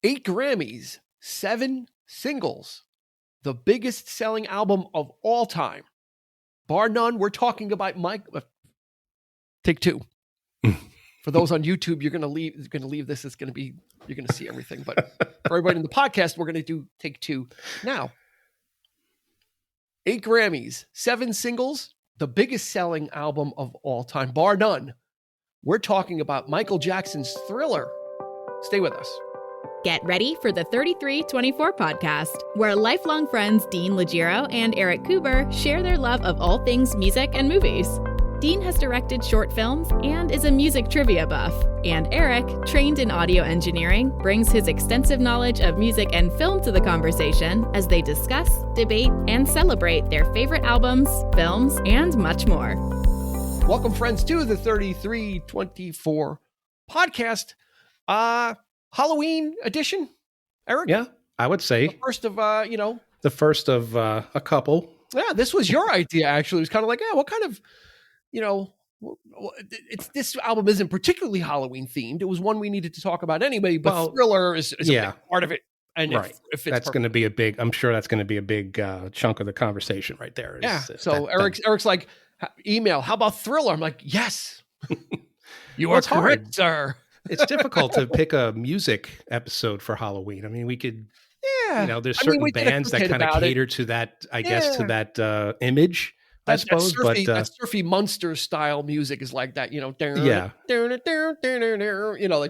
8 Grammys, 7 singles, the biggest selling album of all time. Bar none, we're talking about Take Two. For those on YouTube, you're going to leave this. It's going to be, you're going to see everything. But for everybody in the podcast, we're going to do Take Two now. 8 Grammys, 7 singles, the biggest selling album of all time, bar none. We're talking about Michael Jackson's Thriller. Stay with us. Get ready for the 3324 podcast, where lifelong friends Dean Legiro and Eric Kuber share their love of all things music and movies. Dean has directed short films and is a music trivia buff. And Eric, trained in audio engineering, brings his extensive knowledge of music and film to the conversation as they discuss, debate, and celebrate their favorite albums, films, and much more. Welcome, friends, to the 3324 podcast. Halloween edition, Eric? Yeah, I would say. The first of, The first of a couple. Yeah, this was your idea, actually. It was kind of like, what kind of, this album isn't particularly Halloween themed. It was one we needed to talk about anyway, but Thriller is a big part of it. And right. If that's going to be I'm sure that's going to be a big chunk of the conversation right there. So Eric's like, email, how about Thriller? I'm like, yes, you are correct, sir. It's difficult to pick a music episode for Halloween. I mean, we could, there's certain bands that kind of cater to that, I guess, to that image, I suppose. That surfy Munster style music is like that, like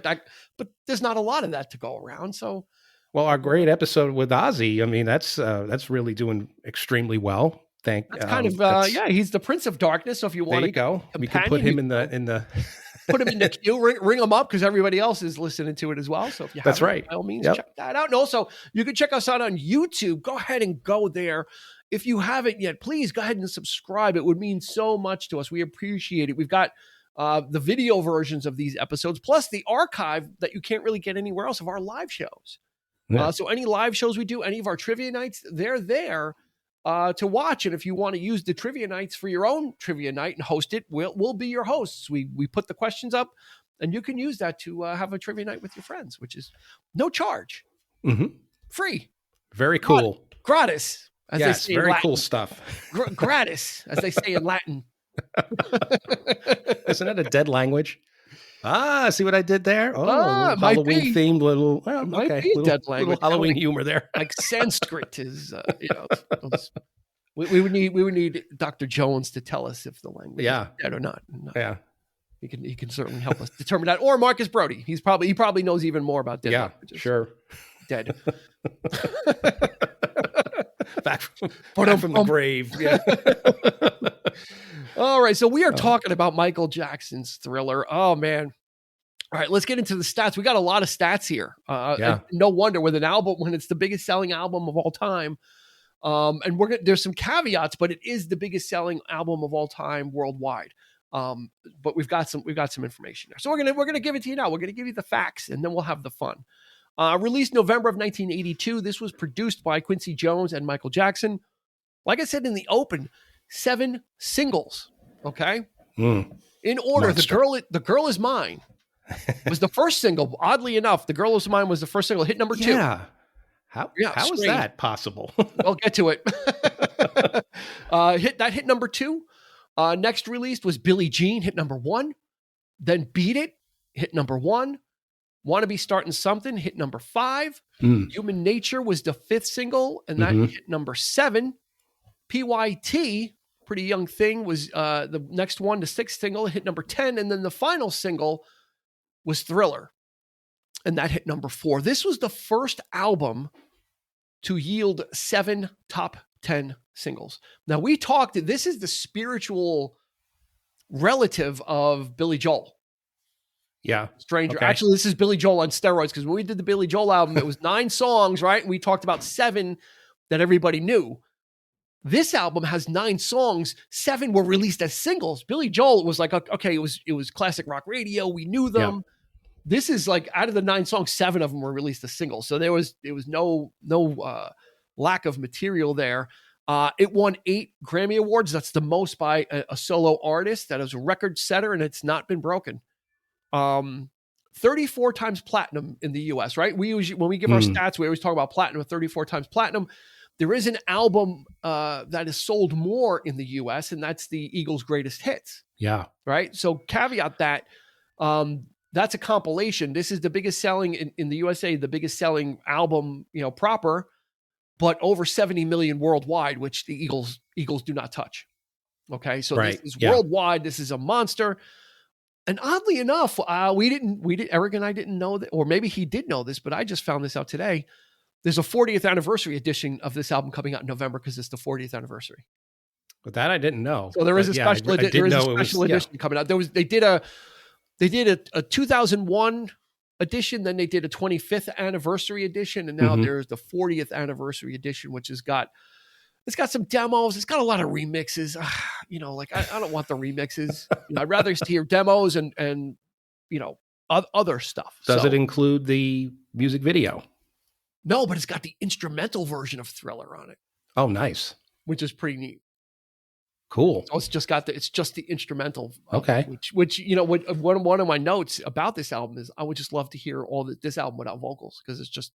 that. But there's not a lot of that to go around. So, well, our great episode with Ozzy, I mean, that's really doing extremely well. He's the Prince of Darkness. So if you want to go, we can put him in the. Put him in the queue, ring him up because everybody else is listening to it as well. So if you haven't, by all means, check that out. And also, you can check us out on YouTube. Go ahead and go there. If you haven't yet, please go ahead and subscribe. It would mean so much to us. We appreciate it. We've got the video versions of these episodes, plus the archive that you can't really get anywhere else of our live shows. Yeah. So any live shows we do, any of our trivia nights, they're there to watch. And if you want to use the trivia nights for your own trivia night and host it, we'll be your hosts. We put the questions up and you can use that to have a trivia night with your friends, which is no charge, free. Very cool. Gratis. As they say very in Latin. Cool stuff. Gratis, as they say in Latin. Isn't that a dead language? See what I did there? Halloween themed little, dead language. Little Halloween humor there. Like Sanskrit is, we would need Dr. Jones to tell us if the language is dead or not. Yeah. He can certainly help us determine that. Or Marcus Brody. He probably knows even more about dead languages. Sure. Dead. back from the grave. Yeah. All right, so we are talking about Michael Jackson's Thriller. Oh, man. All right, let's get into the stats. We got a lot of stats here. No wonder with an album, when it's the biggest selling album of all time. And there's some caveats, but it is the biggest selling album of all time worldwide. But we've got some information there. So we're gonna give it to you now. We're gonna give you the facts, and then we'll have the fun. Released November of 1982. This was produced by Quincy Jones and Michael Jackson. Like I said in the open, 7 singles. Okay. In order, Monster. The Girl Is Mine was the first single. Oddly enough, The Girl Is Mine was the first single. Hit number 2. Yeah. How is that possible? I'll get to it. Hit number 2. Next released was Billie Jean, hit number 1. Then Beat It, hit number 1. Want to Be Starting Something, hit number 5. Human Nature was the 5th single, and that hit number 7. PYT, Pretty Young Thing, was the next one, the 6th single, hit number 10. And then the final single was Thriller, and that hit number 4. This was the first album to yield 7 top 10 singles. Now, this is the spiritual relative of Billy Joel. Yeah. Stranger. Okay. Actually, this is Billy Joel on steroids, because when we did the Billy Joel album, it was 9 songs, right? And we talked about 7 that everybody knew. This album has 9 songs. 7 were released as singles. Billy Joel was like, okay, it was classic rock radio. We knew them. Yeah. This is like, out of the 9 songs, 7 of them were released as singles. So there was no lack of material there. It won 8 Grammy Awards. That's the most by a solo artist. That is a record setter, and it's not been broken. 34 times platinum in the US, right? We usually, when we give our stats, we always talk about platinum, 34 times platinum. There is an album that is sold more in the US, and that's the Eagles' Greatest Hits. Yeah. Right. So caveat that that's a compilation. This is the biggest selling in the USA, the biggest selling album, proper, but over 70 million worldwide, which the Eagles do not touch. Okay. So This is worldwide. This is a monster. And oddly enough, Eric and I didn't know that, or maybe he did know this, but I just found this out today. There's a 40th anniversary edition of this album coming out in November because it's the 40th anniversary. But that I didn't know. So there is a special edition coming out. They did a 2001 edition, then they did a 25th anniversary edition, and now there's the 40th anniversary edition, which it's got some demos. It's got a lot of remixes. I don't want the remixes. I'd rather hear demos and other stuff. Does it include the music video? No, but it's got the instrumental version of Thriller on it. Oh, nice. Which is pretty neat. Cool. So it's just the instrumental. Okay. Which one of my notes about this album is I would just love to hear this album without vocals because it's just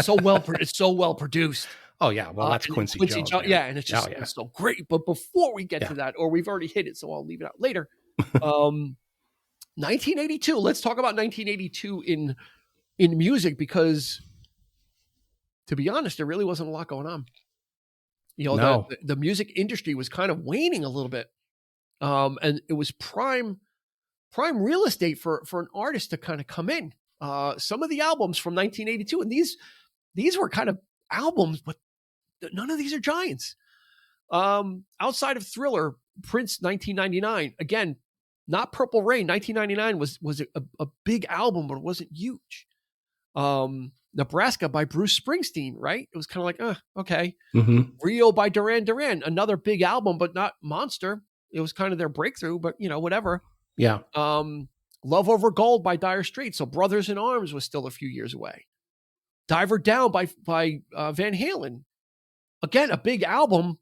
so well it's so well produced. Oh yeah, well that's Quincy Jones. Yeah, and it's just it's so great. But before we get to that, or we've already hit it, so I'll leave it out later. 1982. Let's talk about 1982 in music because, to be honest, there really wasn't a lot going on. The music industry was kind of waning a little bit. And it was prime real estate for an artist to kind of come in. Some of the albums from 1982, and these were kind of albums, but none of these are giants. Outside of Thriller, Prince 1999, again, not Purple Rain. 1999 was a big album, but it wasn't huge. Nebraska by Bruce Springsteen, right? It was kind of like, okay. Rio by Duran Duran, another big album, but not monster. It was kind of their breakthrough, but whatever. Yeah. Love Over Gold by Dire Straits. So Brothers in Arms was still a few years away. Diver Down by Van Halen. Again, a big album,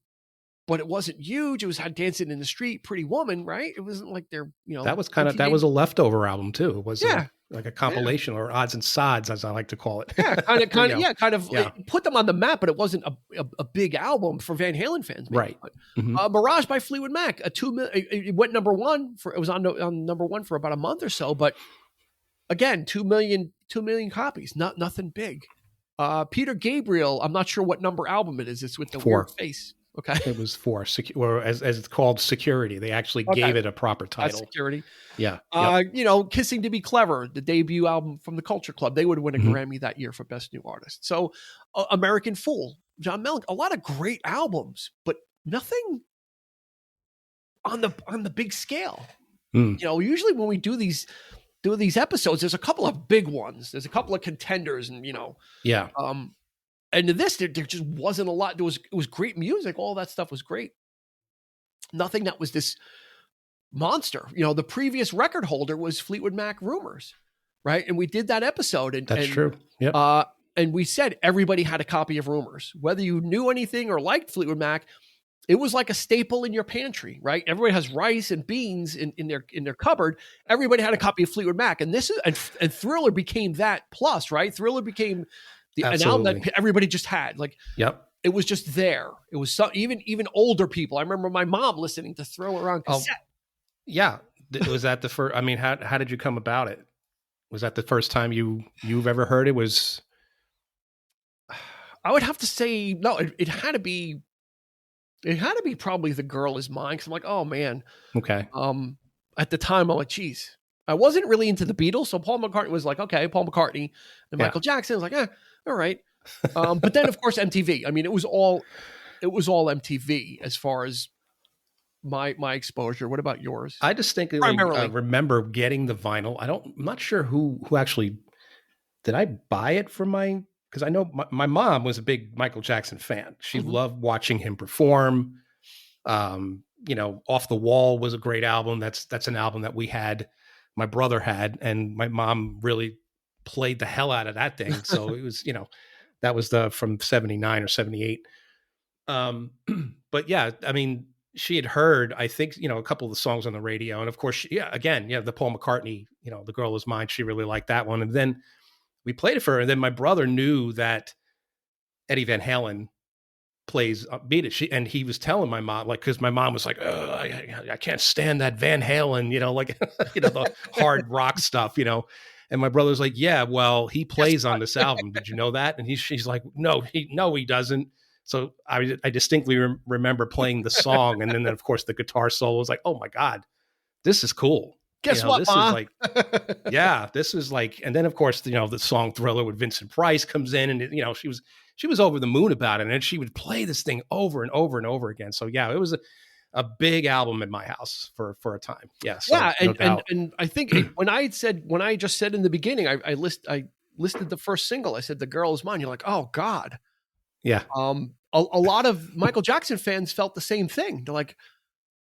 but it wasn't huge. It was had Dancing in the Street, Pretty Woman, right? It wasn't like they're, that was that was a leftover album too. It was like a compilation or odds and sods, as I like to call it. Yeah, kind of it put them on the map, but it wasn't a big album for Van Halen fans. Maybe. Right. Mirage by Fleetwood Mac, it went number one it was on number one for about a month or so, but again, 2 million copies, nothing big. Peter Gabriel, I'm not sure what number album it is. It's with the 4. Weird face. Okay. It was 4, or as it's called, Security. They actually gave it a proper title. Security. Yeah. Kissing to Be Clever, the debut album from the Culture Club. They would win a Grammy that year for Best New Artist. So American Fool, John Mellencamp, a lot of great albums, but nothing on the big scale. Usually when we do these episodes, there's a couple of big ones. There's a couple of contenders and, Yeah. And in this, there just wasn't a lot. It was great music. All that stuff was great. Nothing that was this monster. The previous record holder was Fleetwood Mac Rumors, right? And we did that episode. And that's true. Yeah. And we said everybody had a copy of Rumors. Whether you knew anything or liked Fleetwood Mac, it was like a staple in your pantry, right? Everybody has rice and beans in their cupboard. Everybody had a copy of Fleetwood Mac. And and Thriller became that plus, right? Thriller became an album that everybody just had. Like, it was just there. It was even older people. I remember my mom listening to Thriller on cassette. Yeah. Was that the first? I mean, how did you come about it? Was that the first time you've ever heard it? I would have to say no. It had to be. It had to be probably The Girl Is Mine, because I'm like, oh man. Okay. At the time, I'm like, geez. I wasn't really into the Beatles, so Paul McCartney was like, okay, Paul McCartney, and Michael Jackson was like, all right. But then, of course, MTV. I mean, it was all MTV as far as my exposure. What about yours? I distinctly remember getting the vinyl. I'm not sure who actually did I buy it for because I know my mom was a big Michael Jackson fan. She loved watching him perform. Off the Wall was a great album. That's an album that my brother had, and my mom really played the hell out of that thing. So it was, that was from 79 or 78. But yeah, I mean, she had heard, I think, a couple of the songs on the radio. And of course, the Paul McCartney, The Girl Is Mine. She really liked that one. And then we played it for her. And then my brother knew that Eddie Van Halen plays Beat It. And he was telling my mom, because my mom was like, I can't stand that Van Halen, the hard rock stuff, And my brother's like, yeah, well, he plays on this album. Did you know that? And she's like, no, he doesn't. So I distinctly remember playing the song. And then, of course, the guitar solo was like, oh my God, this is cool. Guess what, this Ma? is like, yeah, this is like, and then of course, the song Thriller with Vincent Price comes in, and she was over the moon about it, and she would play this thing over and over and over again. So yeah, it was a big album in my house for a time. Yeah. So, yeah. And I think when I just said in the beginning, I listed the first single, I said, The Girl Is Mine. You're like, oh God. Yeah. A lot of Michael Jackson fans felt the same thing. They're like,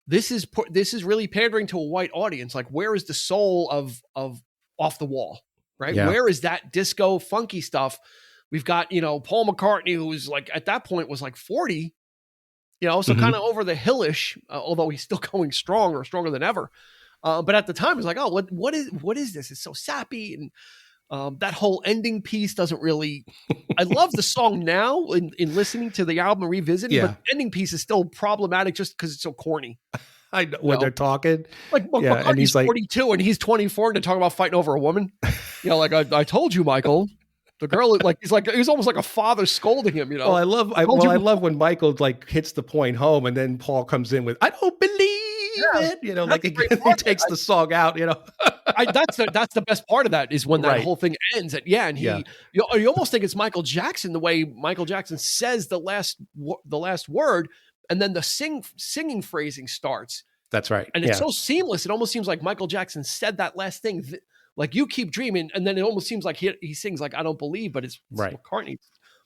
this is really pandering to a white audience. Like, where is the soul of Off the Wall, right? Yeah. Where is that disco funky stuff? We've got, Paul McCartney, who's like, at that point was like 40, so kind of over the hillish, although he's still going strong or stronger than ever. But at the time, it's like, oh, what is this? It's so sappy. And that whole ending piece doesn't really, I love the song now in listening to the album and revisiting, but the ending piece is still problematic just because it's so corny. I know when they're talking. Like, and he's 42 and he's 24 and they're talking about fighting over a woman. Like I told you, Michael. The girl, he's almost like a father scolding him, Well, I love when Michael hits the point home, and then Paul comes in with, I don't believe it. He takes the song out, that's the best part of that is when that whole thing ends. And you almost think it's Michael Jackson, the way Michael Jackson says the last word, and then the singing phrasing starts. That's right. And it's so seamless. It almost seems like Michael Jackson said that last thing. Like, you keep dreaming, and then it almost seems like he sings like, I don't believe, but it's McCartney.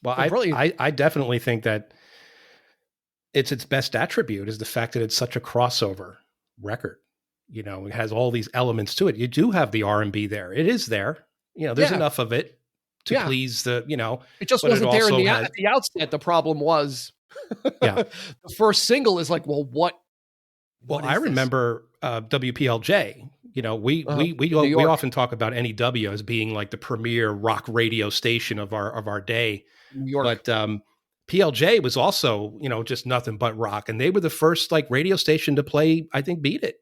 Well, I definitely think that it's its best attribute is the fact that it's such a crossover record. It has all these elements to it. You do have the R&B there. It is there. There's enough of it to please the, It just wasn't there at the outset. The problem was, the first single is like, well, what? Well, I remember WPLJ. We often talk about NEW as being like the premier rock radio station of our day. New York. But PLJ was also, just nothing but rock. And they were the first radio station to play, I think, Beat It.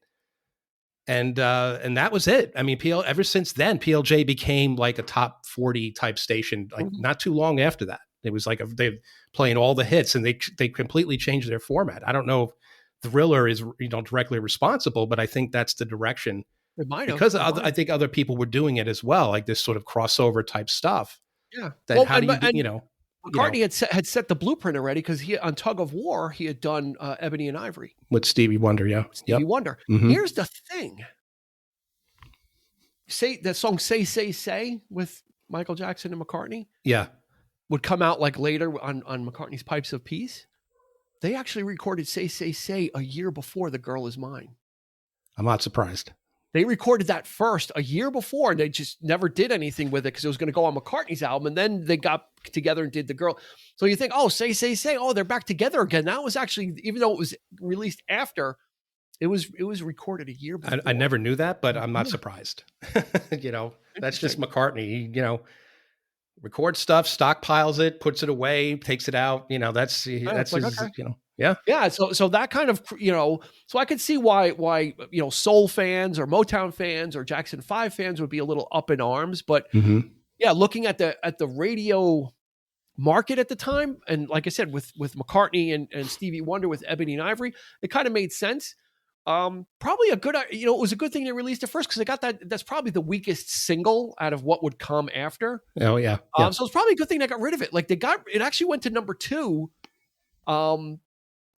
And that was it. I mean, ever since then, PLJ became like a top 40 type station, not too long after that. It was like they're playing all the hits, and they completely changed their format. I don't know if Thriller is directly responsible, but I think that's the direction. It might have. Because I think other people were doing it as well, like this sort of crossover type stuff. Yeah. McCartney had set the blueprint already, because he, on Tug of War, he had done Ebony and Ivory. With Stevie Wonder, yeah. Stevie Wonder. Mm-hmm. Here's the thing. That song Say with Michael Jackson and McCartney. Yeah. Would come out later on McCartney's Pipes of Peace. They actually recorded Say a year before The Girl Is Mine. I'm not surprised. They recorded that first a year before, and they just never did anything with it because it was going to go on McCartney's album. And then they got together and did The Girl. So you think, oh, Say. Oh, they're back together again. That was actually, even though it was released after, it was recorded a year before. I never knew that, but I'm not surprised. That's just McCartney. He, records stuff, stockpiles it, puts it away, takes it out. That's his, okay. Yeah. So that kind of, so I could see why, soul fans or Motown fans or Jackson 5 fans would be a little up in arms, but looking at the radio market at the time. And like I said, with McCartney and Stevie Wonder with Ebony and Ivory, it kind of made sense. Probably a good, it was a good thing they released it first, because they got that's probably the weakest single out of what would come after. Oh yeah. So it's probably a good thing they got rid of it. It actually went to number 2.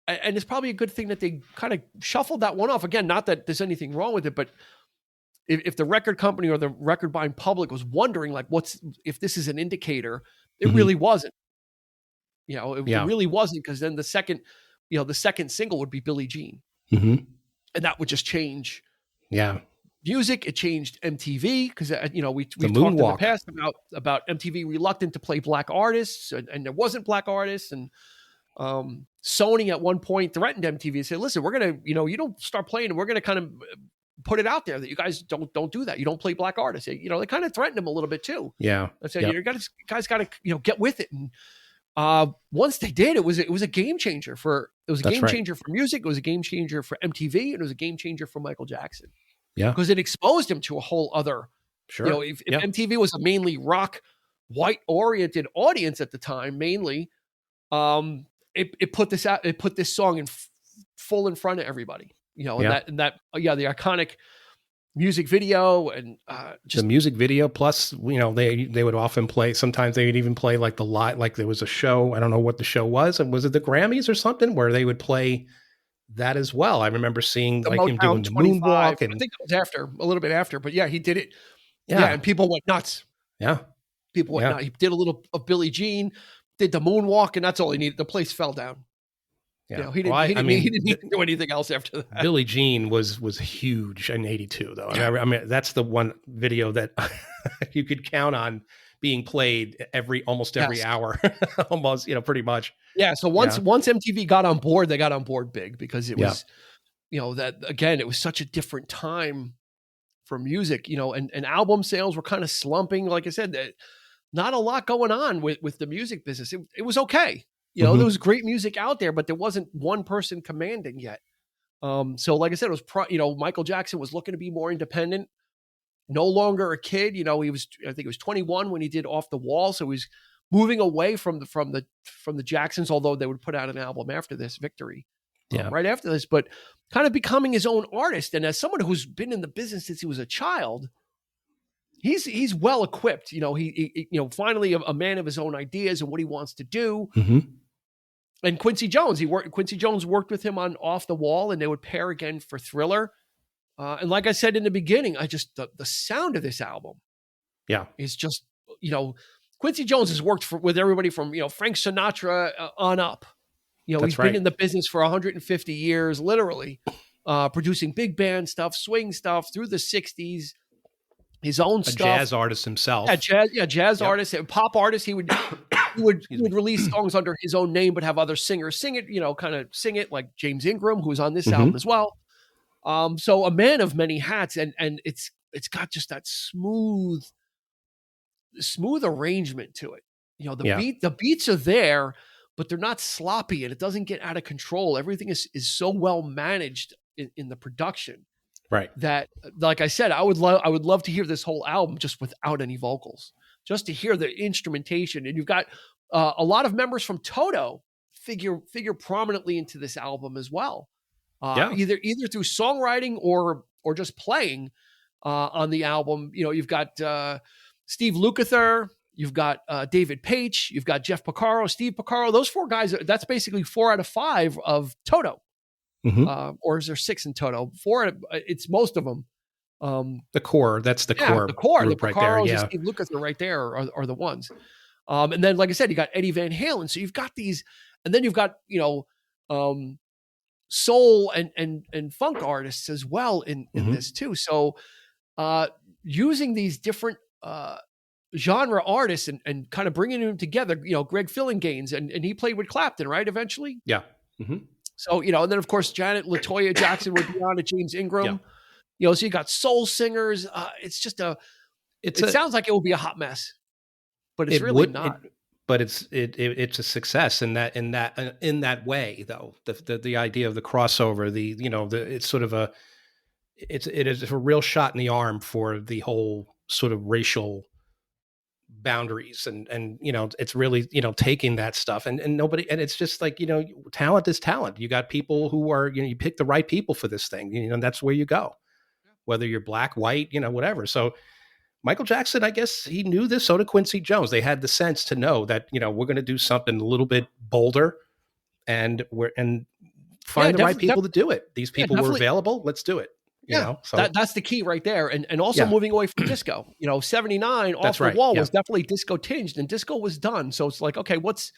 And it's probably a good thing that they kind of shuffled that one off. Again, not that there's anything wrong with it, but if the record company or the record buying public was wondering, if this is an indicator, it really wasn't. It really wasn't, because then the second single would be Billie Jean. Mm-hmm. And that would just change. Yeah. Music. It changed MTV, because we've talked in the past about MTV reluctant to play black artists, and there wasn't black artists, and Sony at one point threatened MTV and said, listen, we're going to, you don't start playing and we're going to kind of put it out there that you guys don't do that. You don't play black artists. They kind of threatened him a little bit too. Yeah. I said, you guys got to, get with it. And once they did, it was a game changer for music. It was a game changer for MTV. And it was a game changer for Michael Jackson. Yeah. Because it exposed him to a whole other, if MTV was a mainly rock, white oriented audience at the time, mainly, it put this out, it put this song in full in front of everybody, the iconic music video and just the music video. Plus, they would often play, sometimes they would even play like the live, like there was a show, I don't know what the show was. And was it the Grammys or something where they would play that as well? I remember seeing like him doing the moonwalk, and I think it was a little bit after, but yeah, he did it. Yeah. And people went nuts. Yeah. People went nuts. He did a little of Billie Jean, did the moonwalk, and that's all he needed. The place fell down. Yeah. He didn't need to do anything else after that. Billie Jean was huge in 82 though. I mean, that's the one video that you could count on being played almost every hour, almost, pretty much. Yeah. So once MTV got on board, they got on board big because it was, that again, it was such a different time for music, and album sales were kind of slumping. Like I said, not a lot going on with the music business. It was okay. There was great music out there, but there wasn't one person commanding yet. So like I said, it was, Michael Jackson was looking to be more independent, no longer a kid. I think he was 21 when he did Off the Wall. So he was moving away from the Jacksons, although they would put out an album after this, Victory, right after this, but kind of becoming his own artist. And as someone who's been in the business since he was a child, he's well equipped. He finally a man of his own ideas and what he wants to do. Mm-hmm. And Quincy Jones worked with him on Off the Wall, and they would pair again for Thriller. And like I said in the beginning, the sound of this album, is just, Quincy Jones has worked with everybody from, Frank Sinatra on up. He's been in the business for 150 years, literally, producing big band stuff, swing stuff through the 60s. His own stuff. Jazz artist himself. Jazz artist, pop artist. He would release songs under his own name, but have other singers sing it. Kind of sing it, like James Ingram, who's on this album as well. So a man of many hats, and it's got just that smooth arrangement to it. The beats are there, but they're not sloppy, and it doesn't get out of control. Everything is so well managed in the production. Right. That, like I said, I would love to hear this whole album just without any vocals, just to hear the instrumentation. And you've got a lot of members from Toto figure prominently into this album as well. Either through songwriting or just playing on the album. You've got Steve Lukather, you've got David Paich, you've got Jeff Porcaro, Steve Porcaro. Those four guys, that's basically 4 out of 5 of Toto. Mm-hmm. Or is there 6 in Toto? 4, it's most of them. The core, that's the core. The core, the right there. Yeah. Steve Lukather right there are the ones. And then, like I said, you got Eddie Van Halen. So you've got these, and then you've got, soul and funk artists as well in this too. So using these different genre artists and kind of bringing them together, Greg Phillinganes, and he played with Clapton, right? Eventually. Yeah. Mm-hmm. So, and then of course, Janet LaToya Jackson would be on it, James Ingram, so you got soul singers. It's just it sounds like it will be a hot mess, but it's really not. But it's a success in that way, though. The idea of the crossover, it's sort of it is a real shot in the arm for the whole sort of racial boundaries, and it's really taking that stuff and nobody, and it's just like talent is talent. You got people who are you pick the right people for this thing, and that's where you go, whether you're black, white, whatever. So Michael Jackson, I guess he knew this. So did Quincy Jones. They had the sense to know that we're going to do something a little bit bolder, and find the right people to do it. These people were available. Let's do it. So that's the key right there. And also moving away from disco, 79 Off the Wall was definitely disco tinged, and disco was done. So it's like, okay, what's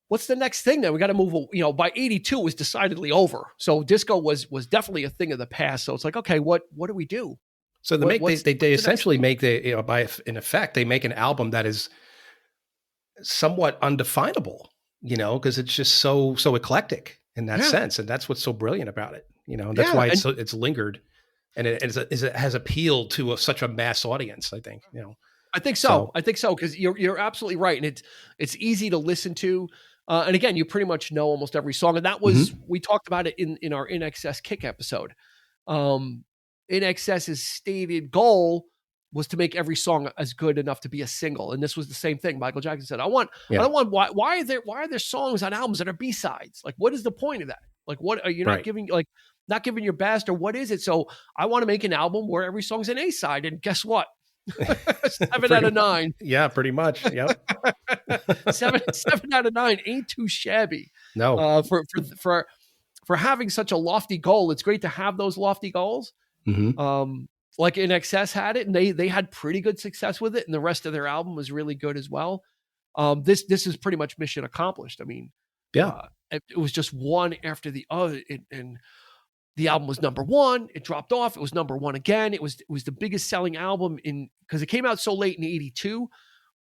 the next thing then? We got to move, by 82 it was decidedly over. So disco was definitely a thing of the past. So it's like, okay, what do we do? So they essentially make in effect, they make an album that is somewhat undefinable. because it's just so eclectic in that sense, and that's what's so brilliant about it. That's why it's lingered, and it has appealed to such a mass audience. I think. I think so. I think so, because you're absolutely right, and it's easy to listen to. And again, you pretty much know almost every song, and that was we talked about it in our INXS Kick episode. INXS's stated goal was to make every song as good enough to be a single, and this was the same thing. Michael Jackson said, "I don't want why are there songs on albums that are B-sides? Like, what is the point of that? Like, what are you not giving not giving your best, or what is it? So I want to make an album where every song's an A-side, and guess what? 7 out of 9. Yeah, pretty much. Yep. 7 out of 9 ain't too shabby. No. For having such a lofty goal, it's great to have those lofty goals. Like INXS had it, and they had pretty good success with it, and the rest of their album was really good as well. This is pretty much mission accomplished. I mean, it was just one after the other, and the album was number 1. It dropped off. It was number 1 again. It was the biggest selling album because it came out so late in '82,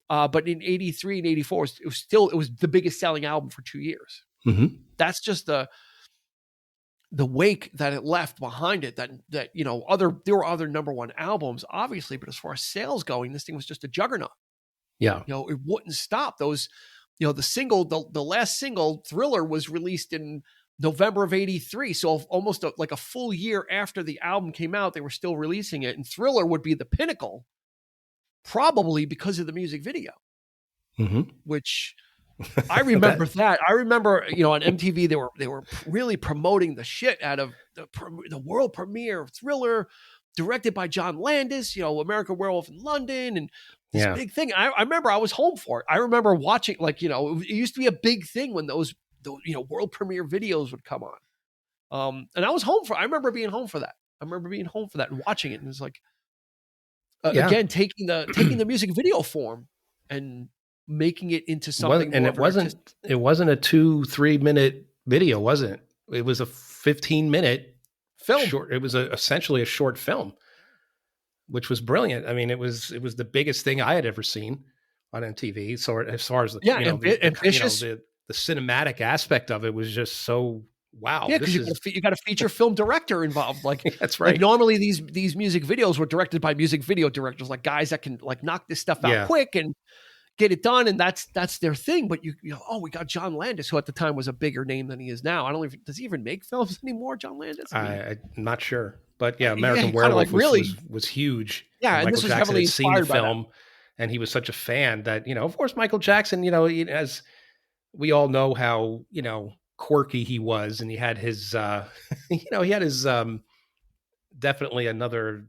but in '83 and '84, it was the biggest selling album for 2 years. That's just the wake that it left behind it. That there were other number 1 albums, obviously, but as far as sales going, this thing was just a juggernaut. Yeah, it wouldn't stop. Those, the single, the last single, Thriller, was released in November of '83. So almost like a full year after the album came out, they were still releasing it. And Thriller would be the pinnacle, probably because of the music video, which I remember that. I remember, on MTV, they were really promoting the shit out of the world premiere of Thriller, directed by John Landis, American Werewolf in London, and this big thing. I remember I was home for it. I remember watching, it used to be a big thing when those world premiere videos would come on. And I was home I remember being home for that. And watching it. And it was like, again, taking the music video form and making it into something. And it wasn't a 2-3 minute video, was it? It was a 15-minute film. It was essentially a short film, which was brilliant. I mean, it was the biggest thing I had ever seen on MTV. So as far as ambitious. The cinematic aspect of it was just so wow. Yeah, because you got a feature film director involved. Like that's right. Like normally these music videos were directed by music video directors, like guys that can knock this stuff out quick and get it done, and that's their thing. But we got John Landis, who at the time was a bigger name than he is now. Does he even make films anymore, John Landis? I'm not sure, but American Werewolf was huge. Yeah, and this was heavily inspired by film, and he was such a fan that of course Michael Jackson, as we all know how, quirky he was, and he had his, definitely another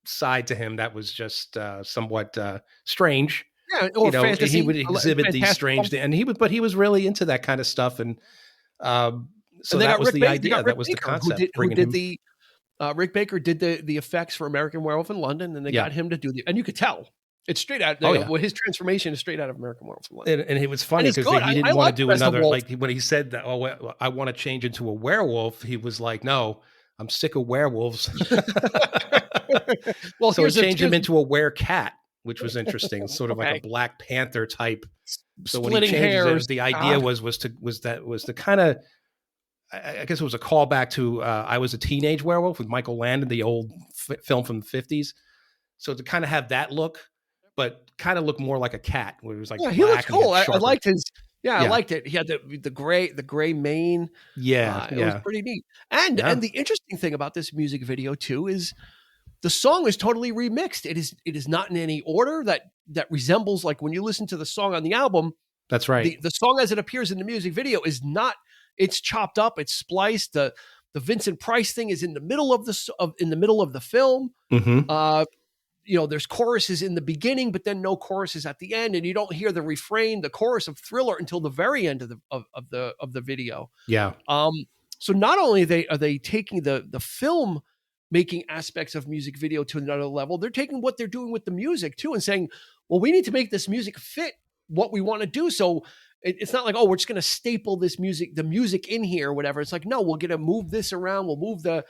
side to him that was just somewhat strange. Yeah, or fantasy. He would exhibit these strange things, but he was really into that kind of stuff, and so that was the idea. That was the concept. Rick Baker did the effects for American Werewolf in London, and they got him to do and you could tell. It's straight out. His transformation is straight out of American Werewolf in London. And it was funny because he didn't want to do another, like when he said that, I want to change into a werewolf. He was like, no, I'm sick of werewolves. Well, so he changed him into a werecat, which was interesting. Sort of like a Black Panther type. So when he changed it, the idea was to kind of, I guess it was a callback to I Was a Teenage Werewolf with Michael Landon, the old film from the 50s. So to kind of have that look, but kind of look more like a cat, where it was like he looked cool. I liked his. I liked it. He had the gray mane. It was pretty neat. And the interesting thing about this music video too is the song is totally remixed. It is not in any order that resembles like when you listen to the song on the album. That's right. The song as it appears in the music video is not. It's chopped up. It's spliced. The Vincent Price thing is in the middle of the film. There's choruses in the beginning, but then no choruses at the end, and you don't hear the refrain, the chorus of Thriller until the very end of the video. Yeah. So not only are they taking the film making aspects of music video to another level, they're taking what they're doing with the music too and saying, well, we need to make this music fit what we want to do. So it's not like, we're just going to staple the music in here or whatever. It's like, no, we're going to move this around. We'll move the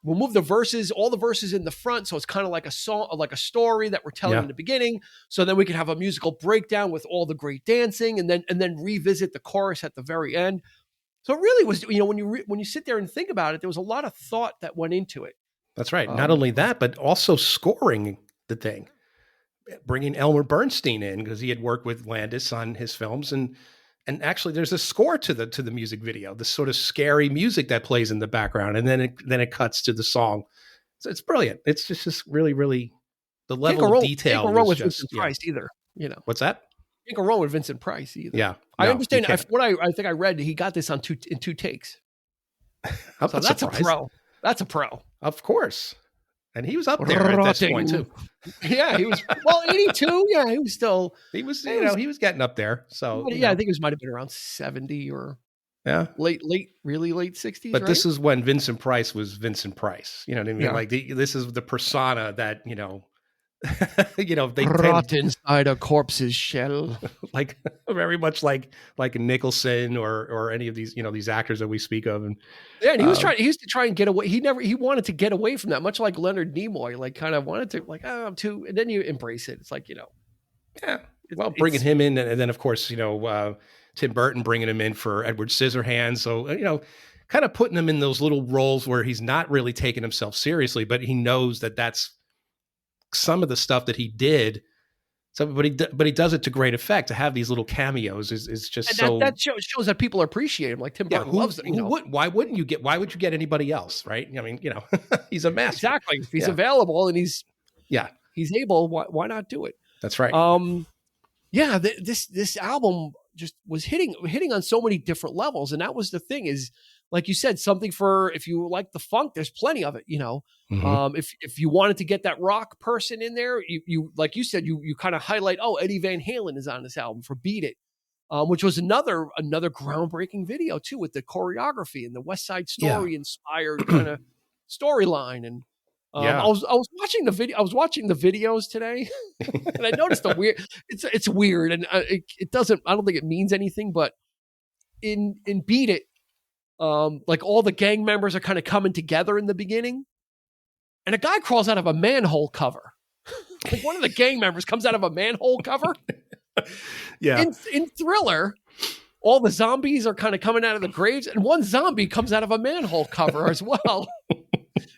we'll move the verses, all the verses in the front. So it's kind of like a song, like a story that we're telling in the beginning. So then we could have a musical breakdown with all the great dancing, and then revisit the chorus at the very end. So it really was, when you sit there and think about it, there was a lot of thought that went into it. That's right. Not only that, but also scoring the thing, bringing Elmer Bernstein in because he had worked with Landis on his films, and actually there's a score to the music video, this sort of scary music that plays in the background, and then it cuts to the song. So it's brilliant. It's just really, really the level of detail. Can't go wrong with Vincent Price either. What's that? Can't go wrong with Vincent Price either. Yeah, I understand. What I think I read, he got this in two takes. So that's surprised. A pro. That's a pro. Of course. And he was up there at this point too. Yeah, he was 82. Yeah, he was still. He was getting up there. So I think he might have been around 70 or late 60s. But this is when Vincent Price was Vincent Price. You know what I mean? Yeah. Like this is the persona that they rot inside a corpse's shell, like very much like Nicholson or any of these these actors that we speak of. And he was trying. He used to try and get away. He wanted to get away from that, much like Leonard Nimoy. Like kind of wanted to I'm too, and then you embrace it. It's like well, bringing him in, and then of course Tim Burton bringing him in for Edward Scissorhands. So kind of putting him in those little roles where he's not really taking himself seriously, but he knows that that's some of the stuff that he did. So, but he does it to great effect. To have these little cameos is just that shows that people appreciate him. Like Tim Burton loves it. Why would you get anybody else? Right? I mean, he's a master. Exactly. If he's available and he's able, why not do it? That's right. This album just was hitting on so many different levels, and that was the thing. Is like you said, something for if you like the funk, there's plenty of it. Mm-hmm. If you wanted to get that rock person in there, you like you said, you kind of highlight. Oh, Eddie Van Halen is on this album for "Beat It," which was another groundbreaking video too, with the choreography and the West Side Story inspired kind of storyline. And I was watching the video. I was watching the videos today, and I noticed the weird. It's weird, and it doesn't. I don't think it means anything, but in "Beat It." Like all the gang members are kind of coming together in the beginning, and a guy crawls out of a manhole cover. Like one of the gang members comes out of a manhole cover. Yeah. In Thriller, all the zombies are kind of coming out of the graves, and one zombie comes out of a manhole cover as well.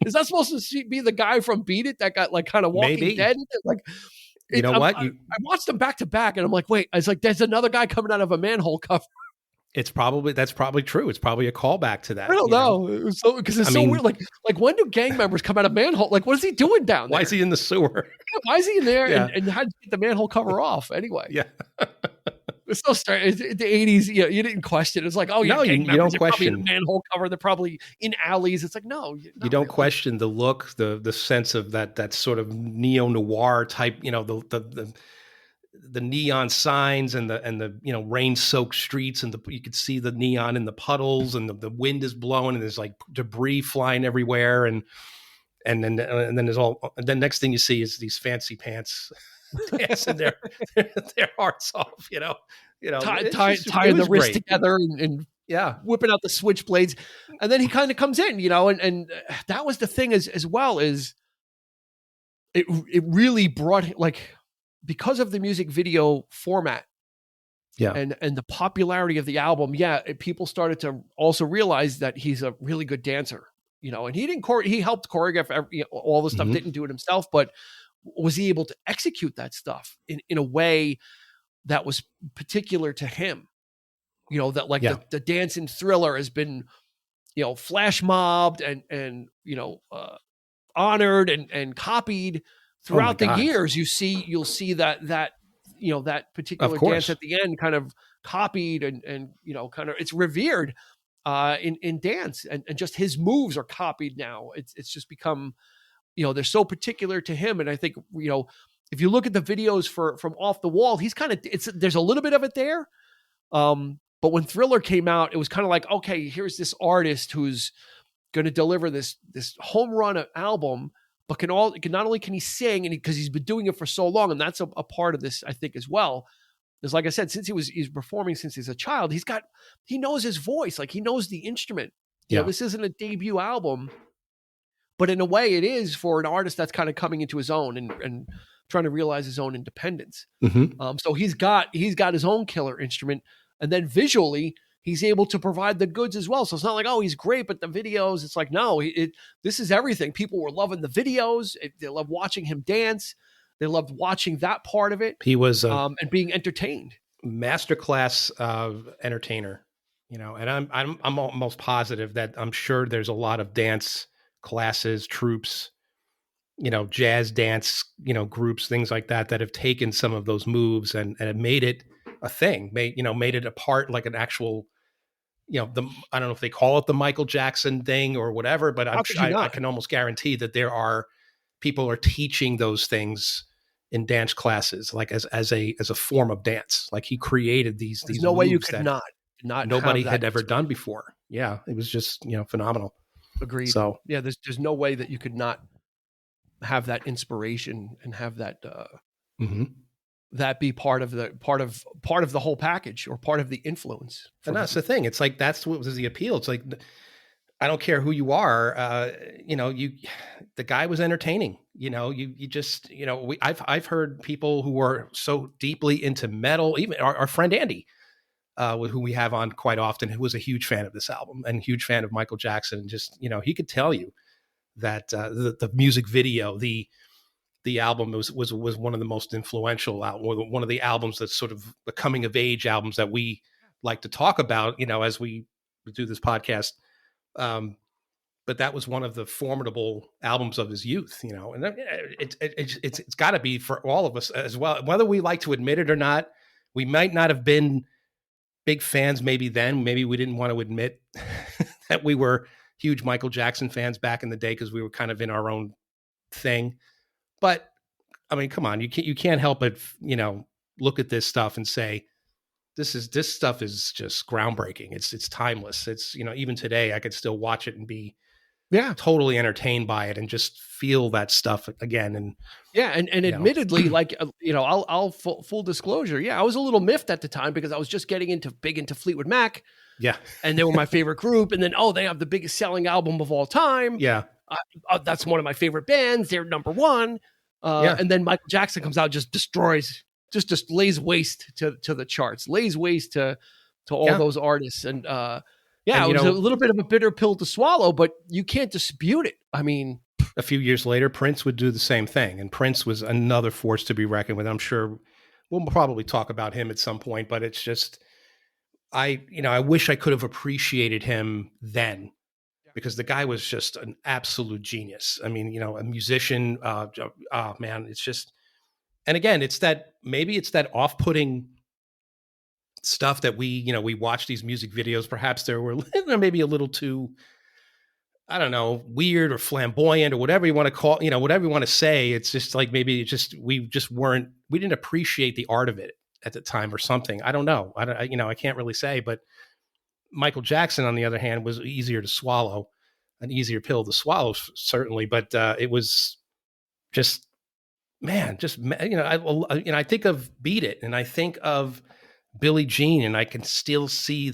Is that supposed to be the guy from Beat It that got like kind of Walking Dead? Like, what? I watched them back to back, and I'm like, wait, it's like there's another guy coming out of a manhole cover. That's probably true. It's probably a callback to that. I don't know. It was because it's so weird. Like when do gang members come out of manhole? Like what is he doing down there? Why is he in the sewer? Why is he in there? Yeah. And how did you get the manhole cover off anyway? Yeah. It's so strange. The 80s, you didn't question. It's like, oh, yeah, you don't question the manhole cover. They're probably in alleys. It's like, no, you don't question the look, the sense of that sort of neo-noir type, the neon signs and the rain-soaked streets, and you could see the neon in the puddles, and the wind is blowing, and there's like debris flying everywhere, and then there's then next thing you see is these fancy pants dancing their hearts off, tying the wrists together and whipping out the switchblades, and then he kind of comes in, and that was the thing as well, is it really brought like. Because of the music video format and the popularity of the album, people started to also realize that he's a really good dancer, and he helped choreograph all the stuff, didn't do it himself, but was he able to execute that stuff in a way that was particular to him, that like the dance in Thriller has been, flash mobbed and honored and copied. Throughout the years, you'll see that particular dance at the end kind of copied and kind of it's revered in dance, and just his moves are copied now. It's just become they're so particular to him, and I think if you look at the videos from Off the Wall, he's kind of there's a little bit of it there, but when Thriller came out, it was kind of like, okay, here's this artist who's going to deliver this home run album. But not only can he sing, and because he's been doing it for so long, and that's a part of this, I think, as well. Is like I said, since he's performing since he's a child, he knows his voice, like he knows the instrument. This isn't a debut album, but in a way it is for an artist that's kind of coming into his own and trying to realize his own independence. So he's got his own killer instrument, and then visually he's able to provide the goods as well. So it's not like, oh, he's great, but the videos, it's like, no, this is everything. People were loving the videos. They love watching him dance. They loved watching that part of it. He was and being entertained. Masterclass entertainer, and I'm almost positive that I'm sure there's a lot of dance classes, troops, jazz dance, groups, things like that have taken some of those moves and have made it a thing, made it a part, like an actual, I don't know if they call it the Michael Jackson thing or whatever, but I can almost guarantee that people are teaching those things in dance classes, like as a form of dance. Like he created these. There's no way you could not nobody had ever done before. Yeah, it was just phenomenal. Agreed. So yeah, there's no way that you could not have that inspiration and have that that be part of the whole package or part of the influence. And that's the thing. It's like that's what was the appeal. It's like, I don't care who you are, the guy was entertaining. I've heard people who are so deeply into metal, even our friend Andy, who we have on quite often, who was a huge fan of this album and huge fan of Michael Jackson. And just, he could tell you that the music video, the album was one of the most influential, one of the albums that's sort of the coming of age albums that we like to talk about, as we do this podcast. But that was one of the formidable albums of his youth, and it's got to be for all of us as well, whether we like to admit it or not. We might not have been big fans maybe then. Maybe we didn't want to admit that we were huge Michael Jackson fans back in the day because we were kind of in our own thing. But I mean, come on, you can't help but look at this stuff and say, this stuff is just groundbreaking. It's timeless. It's, even today I could still watch it and be totally entertained by it and just feel that stuff again. And and admittedly, like, I'll full disclosure. Yeah. I was a little miffed at the time because I was just getting big into Fleetwood Mac. Yeah. And they were my favorite group. And then, they have the biggest selling album of all time. Yeah. That's one of my favorite bands. They're number one. And then Michael Jackson comes out, just destroys, just lays waste to the charts, lays waste to all those artists. And it was a little bit of a bitter pill to swallow, but you can't dispute it. I mean, a few years later, Prince would do the same thing. And Prince was another force to be reckoned with. I'm sure we'll probably talk about him at some point, but it's just, I wish I could have appreciated him then, because the guy was just an absolute genius. I mean, a musician, man, it's just, and again, maybe it's that off-putting stuff that we watch these music videos. Perhaps they were maybe a little too, I don't know, weird or flamboyant or whatever you want to call, whatever you want to say. It's just like, maybe we didn't appreciate the art of it at the time or something. I don't know. I can't really say, but Michael Jackson, on the other hand, was easier to swallow, an easier pill to swallow, certainly. But it was just, man, I think of Beat It, and I think of Billie Jean, and I can still see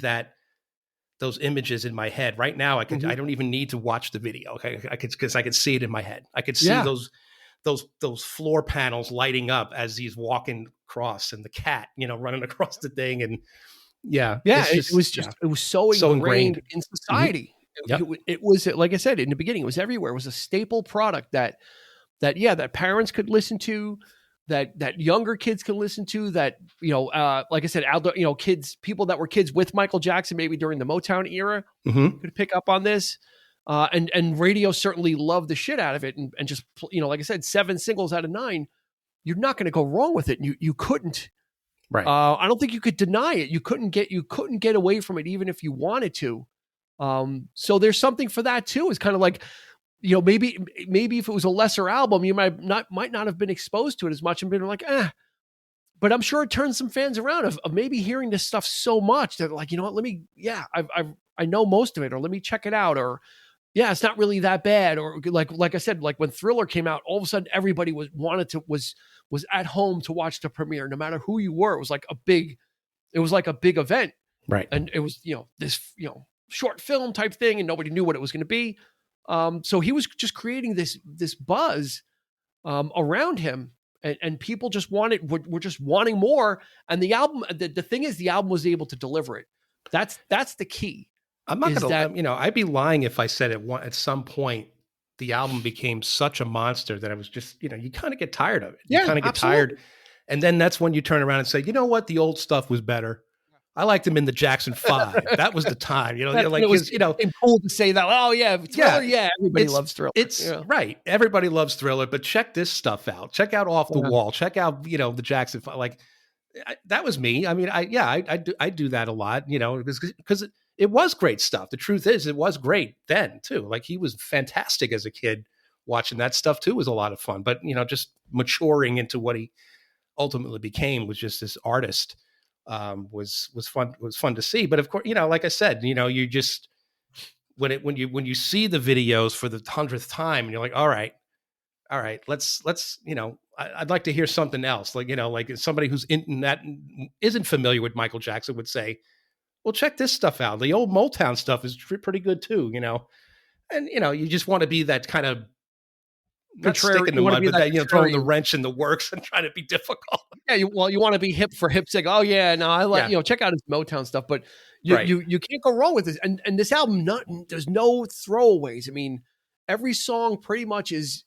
those images in my head right now. I don't even need to watch the video. Okay, because I could see it in my head. I could see those floor panels lighting up as he's walking across, and the cat, running across the thing, and it was so ingrained in society. Mm-hmm. It was, like I said in the beginning, it was everywhere. It was a staple product that parents could listen to, that younger kids could listen to, that, like I said, people that were kids with Michael Jackson, maybe during the Motown era, could pick up on this. And radio certainly loved the shit out of it. And just, like I said, 7 singles out of 9, you're not going to go wrong with it. And you couldn't, right. I don't think you could deny it. You couldn't get away from it, even if you wanted to. So there's something for that too. It's kind of like, maybe if it was a lesser album, you might not have been exposed to it as much and been like, but I'm sure it turned some fans around of maybe hearing this stuff so much that, like, I know most of it, or let me check it out, or it's not really that bad. Or like I said, like when Thriller came out, all of a sudden everybody was at home to watch the premiere, no matter who you were. It was like a big event. Right. And it was, this, short film type thing, and nobody knew what it was going to be. So he was just creating this buzz around him, and people just were just wanting more. And the album, the thing is, the album was able to deliver it. That's the key. I'm not going to, I'd be lying if I said at some point the album became such a monster that I was just, you kind of get tired of it. You kind of get tired. And then that's when you turn around and say, you know what? The old stuff was better. I liked him in the Jackson 5. That was the time, like, it was, cool to say that. Oh yeah. Thriller. Yeah. Everybody loves Thriller. It's right. Everybody loves Thriller, but check this stuff out. Check out Off the Wall. Check out, the Jackson 5. Like that was me. I mean, I do that a lot, because it was great stuff. The truth is it was great then too. Like he was fantastic as a kid. Watching that stuff too was a lot of fun, but just maturing into what he ultimately became was just this artist. Was fun to see. But of course, like I said, you just when you see the videos for the 100th time and you're like, all right, let's I'd like to hear something else. Like, like somebody who's that isn't familiar with Michael Jackson would say, well, check this stuff out. The old Motown stuff is pretty good too, and you just want to be that kind of stick in the mud, but that, throwing the wrench in the works and trying to be difficult. Yeah, you want to be hip for hip's sake. Oh yeah, no, I like check out his Motown stuff, but you can't go wrong with this. And this album, there's no throwaways. I mean, every song pretty much is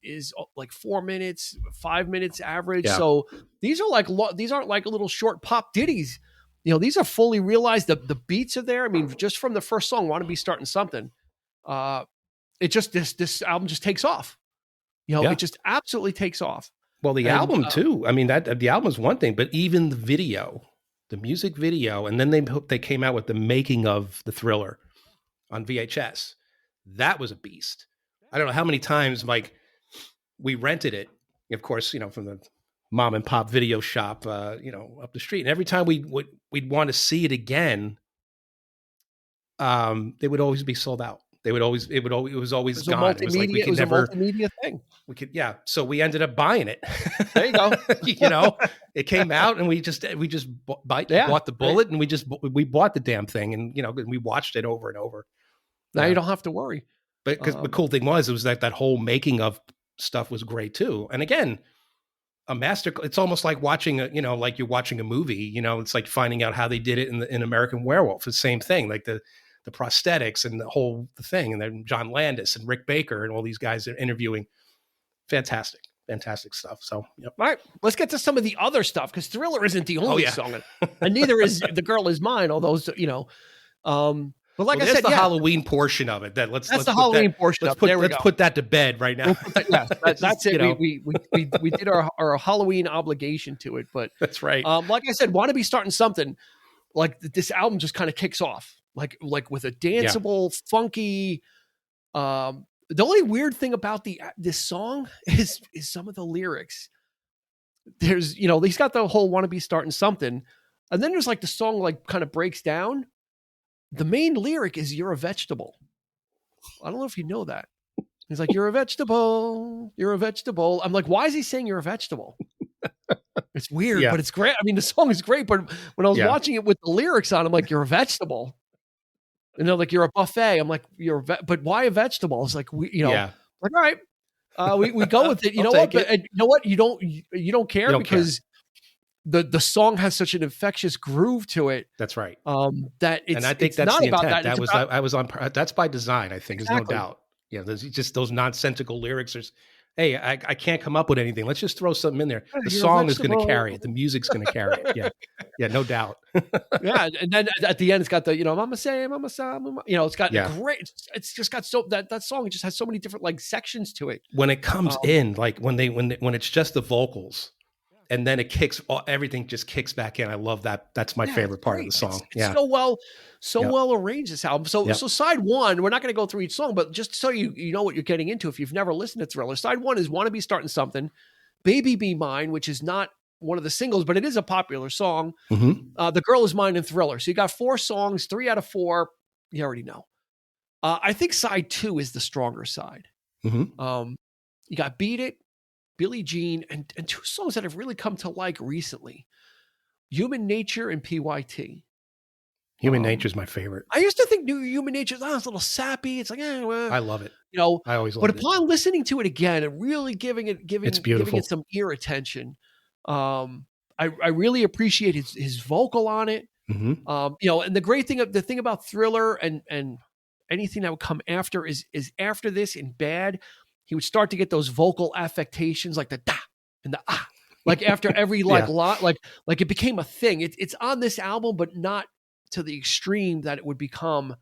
like 4 minutes, 5 minutes average. Yeah. So these aren't like little short pop ditties. These are fully realized. The beats are there. I mean, just from the first song, "Want to Be Starting Something," it just this album just takes off. It just absolutely takes off. Well, the album too. I mean, the album is one thing, but even the video, the music video, and then they came out with the making of the Thriller on VHS. That was a beast. I don't know how many times, like, we rented it, of course, from the mom and pop video shop, up the street. And every time we'd want to see it again, they would always be sold out. It was always gone. It was like we could never. A multimedia thing. We could, so we ended up buying it. There you go. It came out, and we just bought the bullet, and we bought the damn thing, and we watched it over and over. Now you don't have to worry. But because the cool thing was that whole making of stuff was great too. And again, a master. It's almost like watching like you're watching a movie. It's like finding out how they did it in American Werewolf. It's the same thing. Like the prosthetics and the thing, and then John Landis and Rick Baker and all these guys are interviewing. Fantastic stuff. So, yep. All right, let's get to some of the other stuff, because Thriller isn't the only song, and neither is The Girl Is Mine. Although, but like I said, the Halloween portion of it. Let's the Halloween portion. Let's put that to bed right now. That's it. We did our Halloween obligation to it, but that's right. Like I said, Want to Be Starting Something. Like this album just kind of kicks off. Like with a danceable, funky. The only weird thing about this song is some of the lyrics. There's he's got the whole "Want to Be Starting Something," and then there's like the song like kind of breaks down. The main lyric is "You're a vegetable." I don't know if you know that. He's like, "You're a vegetable. You're a vegetable." I'm like, why is he saying "you're a vegetable"? It's weird, but it's great. I mean, the song is great, but when I was watching it with the lyrics on, I'm like, "You're a vegetable." And they're like, "You're a buffet." I'm like, but why a vegetable? It's like, like, all right, we go with it. You know what? But, you know what? You don't care because the song has such an infectious groove to it. That's right. That it's, and I think it's that's not the about intent. that. That's by design. I think there's no doubt. There's just those nonsensical lyrics. Hey, I can't come up with anything. Let's just throw something in there. The song is going to carry it. The music's going to carry it. Yeah, no doubt. And then at the end, it's got the Mama say, Mama sa, Mama. It's got great. It's just got that song. It just has so many different like sections to it. When it comes in, like when it's just the vocals, and then everything just kicks back in. I love that. That's my favorite part of the song. It's so well arranged, this album. So side one, we're not going to go through each song, but just so you know what you're getting into if you've never listened to Thriller. Side one is "Want to Be Starting Something," "Baby Be Mine," which is not one of the singles, but it is a popular song. Mm-hmm. "The Girl Is Mine," and "Thriller." So you got 4 songs, 3 out of 4. You already know. I think side 2 is the stronger side. Mm-hmm. You got "Beat It," Billie Jean, and 2 songs that I've really come to like recently: "Human Nature" and "PYT." Human Nature is my favorite. I used to think New Human Nature is a little sappy. It's like, well, I love it. You know, I always love it. But upon listening to it again and really giving it some ear attention, I really appreciate his vocal on it. Mm-hmm. You know, and the thing about Thriller and anything that would come after is after this in Bad, he would start to get those vocal affectations like the da and the ah, like after every lot, like it became a thing. It's on this album, but not to the extreme that it would become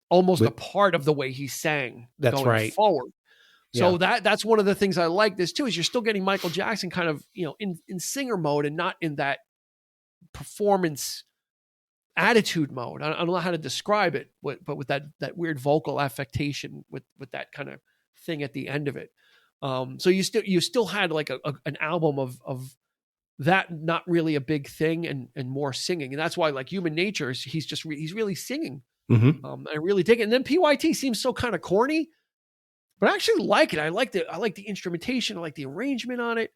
almost a part of the way he sang. That's going right. Forward. So that's one of the things I like this too, is you're still getting Michael Jackson kind of, you know, in singer mode and not in that performance attitude mode. I don't know how to describe it, but with that weird vocal affectation with that kind of thing at the end of it. So you still had like an album of that, not really a big thing and more singing. And that's why like Human Nature, he's really singing. Mm-hmm. I really dig it. And then PYT seems so kind of corny, but I actually like it. I like the instrumentation. I like the arrangement on it.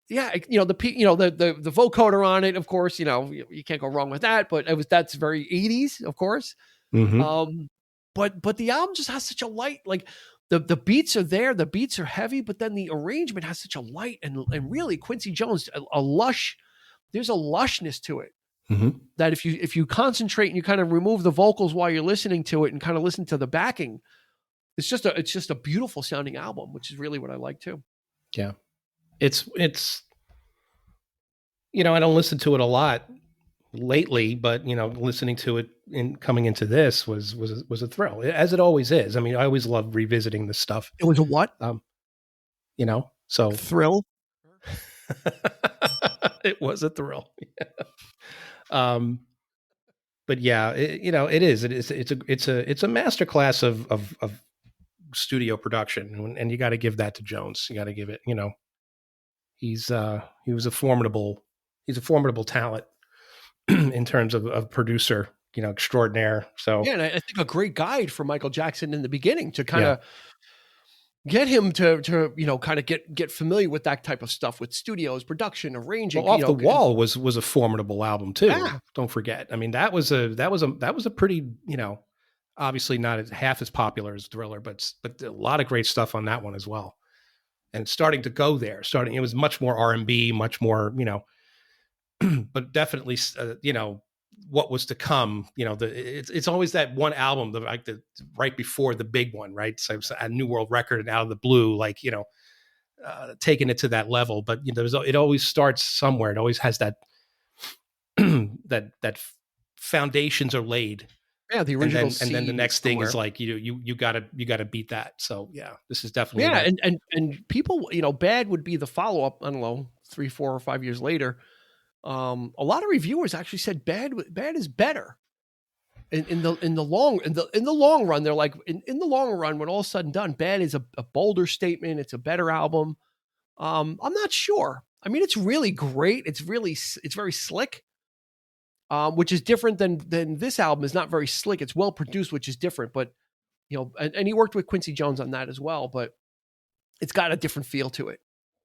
Yeah, you know, the vocoder on it, of course, you know, you can't go wrong with that, but that's very 80s, of course. Mm-hmm. But the album just has such a light, like the beats are there, the beats are heavy, but then the arrangement has such a light and really Quincy Jones, there's a lushness to it. Mm-hmm. That if you concentrate and you kind of remove the vocals while you're listening to it and kind of listen to the backing, it's just a beautiful sounding album, which is really what I like too. Yeah. It's you know, I don't listen to it a lot lately, but you know, listening to it coming into this was a thrill, as it always is. I mean, I always love revisiting this stuff. It was a what? You know, so thrill. It was a thrill. But yeah, you know, it's a masterclass of studio production, and you got to give that to Jones. You got to give it, you know, he was a formidable talent in terms of producer, you know, extraordinaire. So yeah, and I think a great guide for Michael Jackson in the beginning to kind of get him to you know, kind of get familiar with that type of stuff, with studios, production, arranging. Well, Off the Wall was a formidable album too. Yeah. Don't forget. I mean, that was a pretty, you know, obviously not half as popular as Thriller, but a lot of great stuff on that one as well. And starting to go there, it was much more R&B, much more, you know, but definitely, you know, what was to come, you know, it's always that one album, right before the big one, right? So a New World Record and Out of the Blue, like, you know, taking it to that level. But you know, it always starts somewhere. It always has that that foundations are laid. Yeah, the original, and then the next thing is like you gotta beat that. So yeah, this is definitely and people, you know, Bad would be the follow up. I don't know, 3, 4, or 5 years later. A lot of reviewers actually said Bad is better in the long run. They're like in the long run, when all is said and done, Bad is a bolder statement. It's a better album. I'm not sure. I mean, it's really great. It's very slick. Which is different than this album. Is not very slick. It's well produced, which is different. But you know, and he worked with Quincy Jones on that as well. But it's got a different feel to it.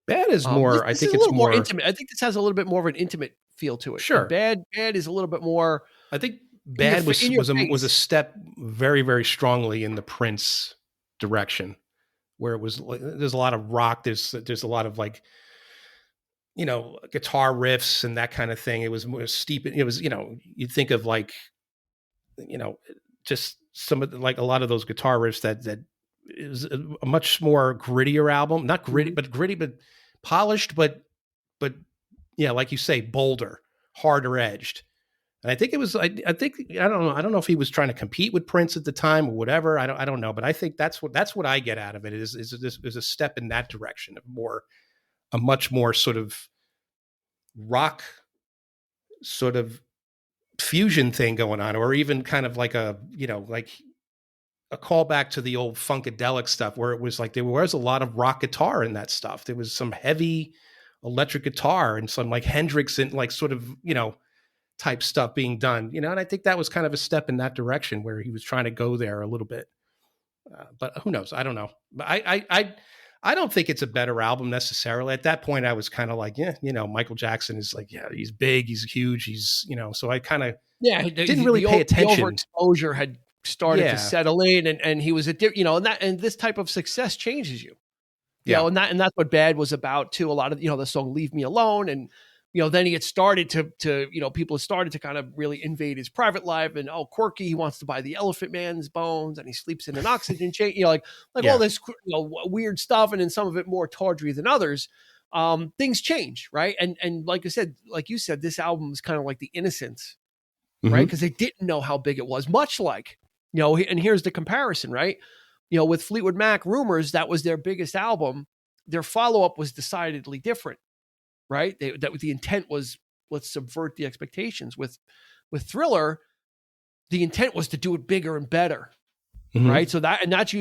Bad is more. I think it's more intimate. I think this has a little bit more of an intimate feel to it. Sure. Bad is a little bit more. I think Bad was a step very, very strongly in the Prince direction, where it was. There's a lot of rock. There's a lot of like, you know, guitar riffs and that kind of thing. It was more steep. It was, you know, you think of like, you know, just some of like a lot of those guitar riffs that is a much more grittier album. Not gritty, but polished, but yeah, like you say, bolder, harder edged. And I think it was, I think, I don't know if he was trying to compete with Prince at the time or whatever. I don't know, but I think that's what I get out of it is a step in that direction of a much more sort of rock sort of fusion thing going on, or even kind of like a, you know, like a callback to the old Funkadelic stuff where it was like, there was a lot of rock guitar in that stuff. There was some heavy electric guitar and some like Hendrix and like sort of, you know, type stuff being done, you know, and I think that was kind of a step in that direction where he was trying to go there a little bit. But who knows? I don't know. But I don't think it's a better album necessarily. At that point, I was kind of like, yeah, Michael Jackson is like, yeah, he's big, he's huge, he's, so I kind of didn't really pay attention. The overexposure had started to settle in, and he was and this type of success changes you. You know, and that's what Bad was about too. A lot of, the song Leave Me Alone, and then he had started to people had started to kind of really invade his private life, and quirky, he wants to buy the Elephant Man's bones, and he sleeps in an oxygen chain, all this weird stuff, and then some of it more tawdry than others. Things change, right? And like you said, this album is kind of like the Innocents, right? Because they didn't know how big it was, much like, and here's the comparison, right? With Fleetwood Mac, Rumors, that was their biggest album. Their follow-up was decidedly different, right? The intent was, let's subvert the expectations. With Thriller, the intent was to do it bigger and better, right? So that's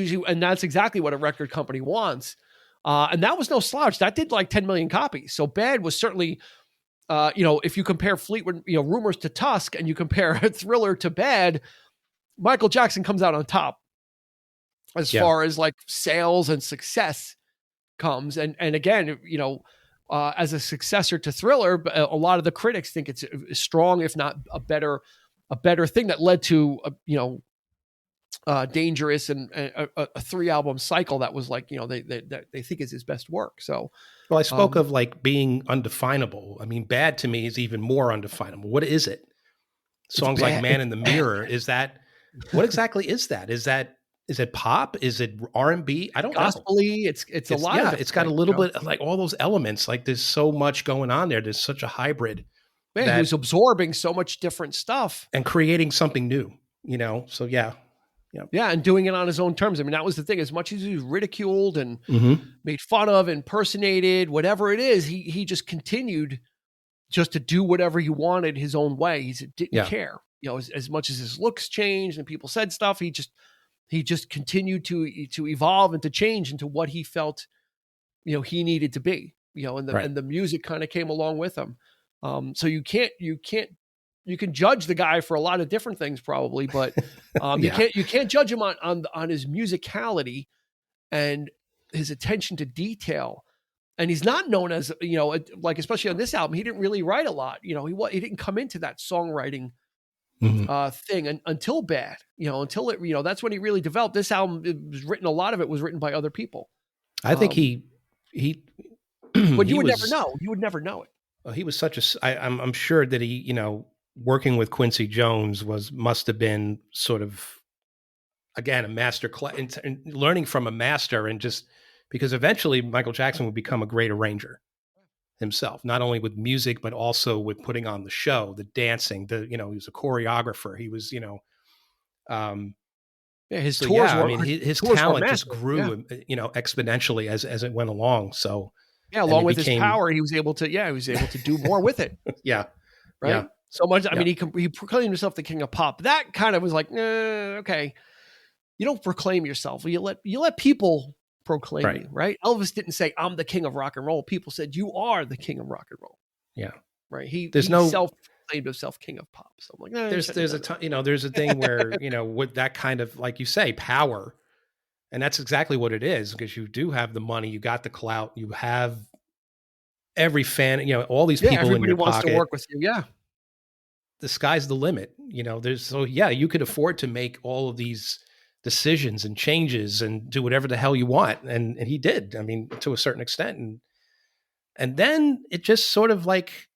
exactly what a record company wants. And that was no slouch. That did like 10 million copies. So Bad was certainly, if you compare Fleetwood, Rumors to Tusk, and you compare Thriller to Bad, Michael Jackson comes out on top as far as like sales and success comes. And again, as a successor to Thriller, a lot of the critics think it's strong, if not a better thing that led to Dangerous and a 3-album cycle that was like, they think is his best work. So, well, I spoke of like being undefinable. I mean, Bad to me is even more undefinable. What is it? Songs like Man in the Mirror, what exactly is that? Is it pop? Is it R&B? I don't know. Gospel-y. It's a lot of it. It's got a little bit of like all those elements. Like there's so much going on there. There's such a hybrid. Man, who's absorbing so much different stuff. And creating something new, So yeah. Yeah, and doing it on his own terms. I mean, that was the thing. As much as he was ridiculed and made fun of, impersonated, whatever it is, he just continued just to do whatever he wanted his own way. He didn't care. As much as his looks changed and people said stuff, he just continued to evolve and to change into what he felt, he needed to be, and the music kind of came along with him. So you can judge the guy for a lot of different things probably, but you can't judge him on his musicality and his attention to detail. And he's not known as, like, especially on this album, he didn't really write a lot. He didn't come into that songwriting thing until Bad, until it, that's when he really developed. This album, a lot of it was written by other people. I think he but you would never know. You would never know it. Well, he was such I'm sure that he, working with Quincy Jones must have been sort of, again, a master class, and learning from a master, and just because eventually Michael Jackson would become a great arranger himself, not only with music, but also with putting on the show, the dancing, he was a choreographer. He was, his tours were, his talent just grew, exponentially as it went along. So along with his power, he was able to do more with it. Yeah. Right. Yeah. So much. I mean, he proclaimed himself the king of pop. That kind of was like, okay, you don't proclaim yourself. You let people proclaim you, right? Elvis didn't say, I'm the king of rock and roll. People said, you are the king of rock and roll. Yeah. Right. He self-proclaimed himself king of pop. So I'm like, there's a thing where, with that kind of, like you say, power, and that's exactly what it is, because you do have the money, you got the clout, you have every fan, all these people in your pocket. Everybody wants to work with you. Yeah. The sky's the limit, you could afford to make all of these decisions and changes and do whatever the hell you want. And he did, I mean, to a certain extent. And then it just sort of like,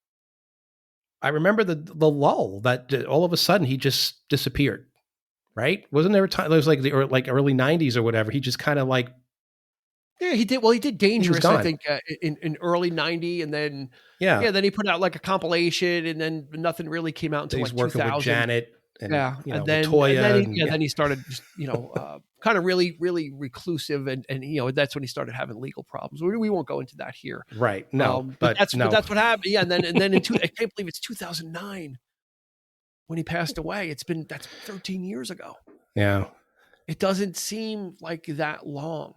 I remember the lull that all of a sudden he just disappeared, right? Wasn't there a time, it was like the early 90s or whatever. He just kind of like, he did. Well, he did Dangerous, I think, in early 90, and then then he put out like a compilation, and then nothing really came out until he's like working 2000. with Janet, and then Latoya, then he started just kind of really really reclusive, and that's when he started having legal problems. We won't go into that here, right? No, but that's what happened. Yeah, and then I can't believe it's 2009 when he passed away. That's 13 years ago. Yeah, it doesn't seem like that long.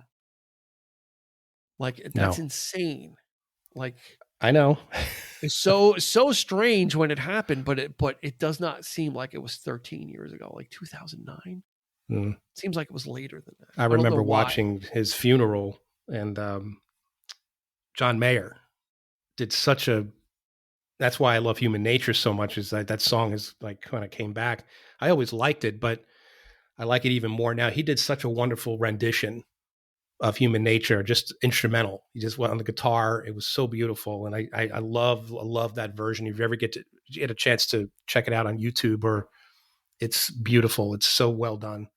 Like that's insane. Like I know, it's so strange when it happened, but it does not seem like it was 13 years ago. Like 2009 seems like it was later than that. I remember watching his funeral And John Mayer did that's why I love Human Nature so much, is that song is like kind of came back. I always liked it, but I like it even more now. He did such a wonderful rendition of Human Nature, just instrumental. He just went on the guitar. It was so beautiful. And I love that version. If you ever get a chance to check it out on YouTube, or it's beautiful. It's so well done.